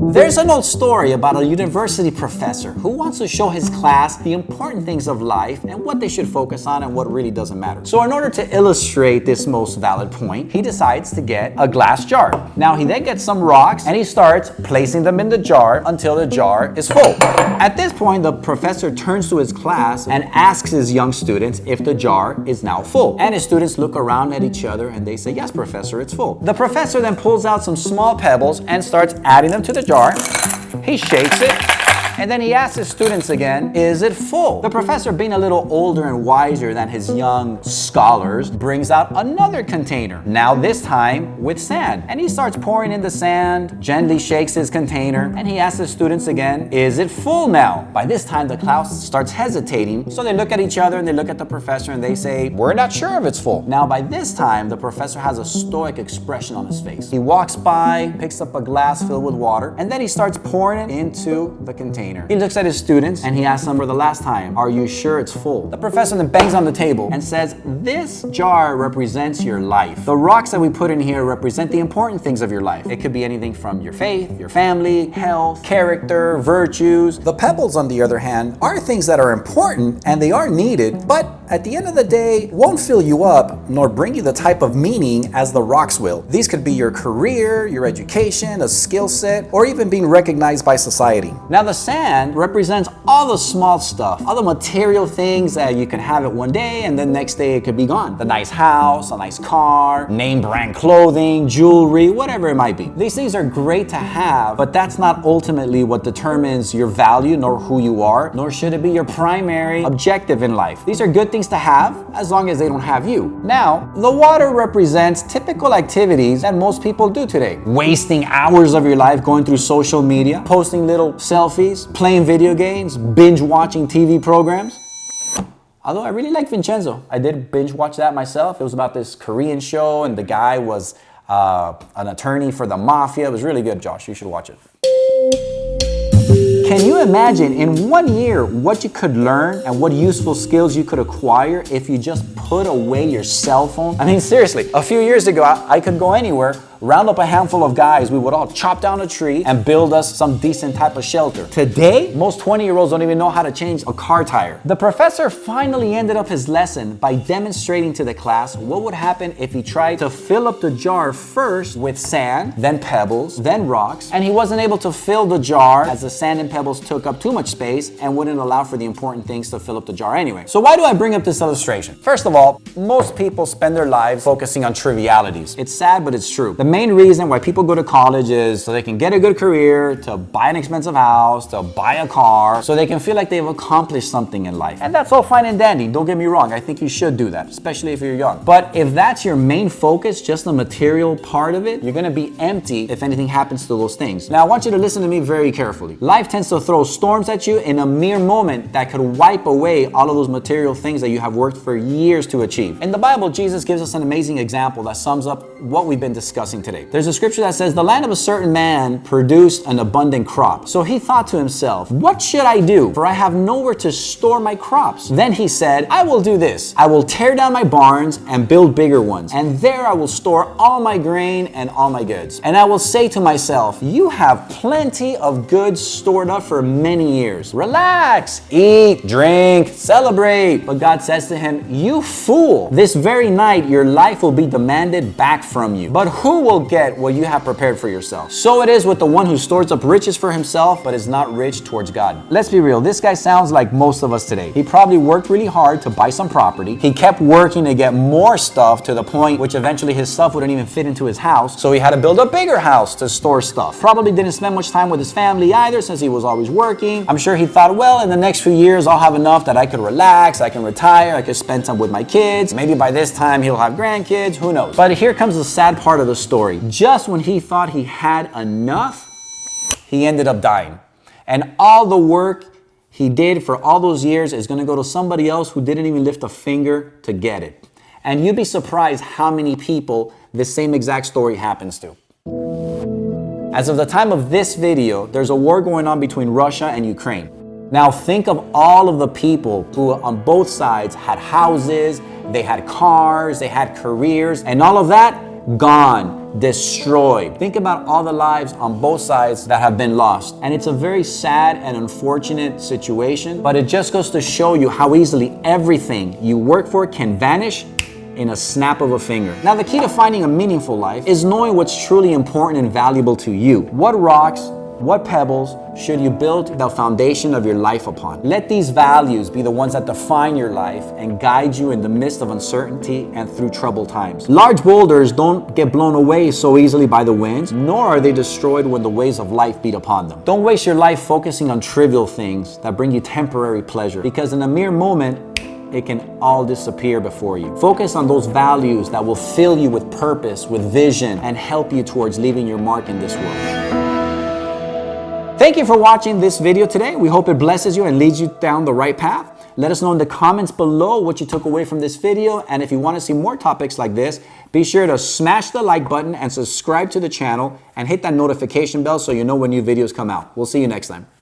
There's an old story about a university professor who wants to show his class the important things of life and what they should focus on and what really doesn't matter. So in order to illustrate this most valid point, he decides to get a glass jar. Now he then gets some rocks and he starts placing them in the jar until the jar is full. At this point, the professor turns to his class and asks his young students if the jar is now full. And his students look around at each other and they say, "Yes, professor, it's full." The professor then pulls out some small pebbles and starts adding them to the jar. He shakes it, and then he asks his students again, "Is it full?" The professor, being a little older and wiser than his young scholars, brings out another container, now this time with sand. And he starts pouring in the sand, gently shakes his container, and he asks his students again, "Is it full now?" By this time, the class starts hesitating, so they look at each other and they look at the professor and they say, "We're not sure if it's full." Now, by this time, the professor has a stoic expression on his face. He walks by, picks up a glass filled with water, and then he starts pouring it into the container. He looks at his students and he asks them for the last time, "Are you sure it's full?" The professor then bangs on the table and says, "This jar represents your life. The rocks that we put in here represent the important things of your life. It could be anything from your faith, your family, health, character, virtues. The pebbles, on the other hand, are things that are important and they are needed, but at the end of the day, won't fill you up nor bring you the type of meaning as the rocks will. These could be your career, your education, a skill set, or even being recognized by society." Now the sand represents all the small stuff, all the material things that you can have it one day and then next day it could be gone. The nice house, a nice car, name brand clothing, jewelry, whatever it might be. These things are great to have, but that's not ultimately what determines your value nor who you are, nor should it be your primary objective in life. These are good things to have as long as they don't have you. Now, the water represents typical activities that most people do today. Wasting hours of your life going through social media, posting little selfies, playing video games, binge watching TV programs. Although I really like Vincenzo. I did binge watch that myself. It was about this Korean show and the guy was an attorney for the mafia. It was really good, Josh. You should watch it. Can you imagine in 1 year what you could learn and what useful skills you could acquire if you just put away your cell phone? I mean, seriously, a few years ago, I could go anywhere, round up a handful of guys, we would all chop down a tree and build us some decent type of shelter. Today, most 20-year-olds don't even know how to change a car tire. The professor finally ended up his lesson by demonstrating to the class what would happen if he tried to fill up the jar first with sand, then pebbles, then rocks, and he wasn't able to fill the jar as the sand and pebbles took up too much space and wouldn't allow for the important things to fill up the jar anyway. So why do I bring up this illustration? First of all, most people spend their lives focusing on trivialities. It's sad, but it's true. The main reason why people go to college is so they can get a good career, to buy an expensive house, to buy a car, so they can feel like they've accomplished something in life. And that's all fine and dandy. Don't get me wrong. I think you should do that, especially if you're young. But if that's your main focus, just the material part of it, you're going to be empty if anything happens to those things. Now, I want you to listen to me very carefully. Life tends to throw storms at you in a mere moment that could wipe away all of those material things that you have worked for years to achieve. In the Bible, Jesus gives us an amazing example that sums up what we've been discussing today. There's a scripture that says, "The land of a certain man produced an abundant crop. So he thought to himself, 'What should I do? For I have nowhere to store my crops.' Then he said, 'I will do this. I will tear down my barns and build bigger ones. And there I will store all my grain and all my goods. And I will say to myself, you have plenty of goods stored up for many years. Relax, eat, drink, celebrate.' But God says to him, 'You fool, this very night your life will be demanded back from you. But who will get what you have prepared for yourself?' So it is with the one who stores up riches for himself, but is not rich towards God." Let's be real. This guy sounds like most of us today. He probably worked really hard to buy some property. He kept working to get more stuff to the point which eventually his stuff wouldn't even fit into his house. So he had to build a bigger house to store stuff. Probably didn't spend much time with his family either since he was always working. I'm sure he thought, well, in the next few years, I'll have enough that I could relax, I can retire, I could spend time with my kids. Maybe by this time he'll have grandkids, who knows? But here comes the sad part of the story. Just when he thought he had enough, he ended up dying. And all the work he did for all those years is going to go to somebody else who didn't even lift a finger to get it. And you'd be surprised how many people this same exact story happens to. As of the time of this video, there's a war going on between Russia and Ukraine. Now think of all of the people who on both sides had houses, they had cars, they had careers, and all of that gone, destroyed. Think about all the lives on both sides that have been lost. And it's a very sad and unfortunate situation, but it just goes to show you how easily everything you work for can vanish in a snap of a finger. Now, the key to finding a meaningful life is knowing what's truly important and valuable to you. What rocks, what pebbles should you build the foundation of your life upon? Let these values be the ones that define your life and guide you in the midst of uncertainty and through troubled times. Large boulders don't get blown away so easily by the winds, nor are they destroyed when the waves of life beat upon them. Don't waste your life focusing on trivial things that bring you temporary pleasure, because in a mere moment, it can all disappear before you. Focus on those values that will fill you with purpose, with vision, and help you towards leaving your mark in this world. Thank you for watching this video today. We hope it blesses you and leads you down the right path. Let us know in the comments below what you took away from this video. And if you want to see more topics like this, be sure to smash the like button and subscribe to the channel and hit that notification bell so you know when new videos come out. We'll see you next time.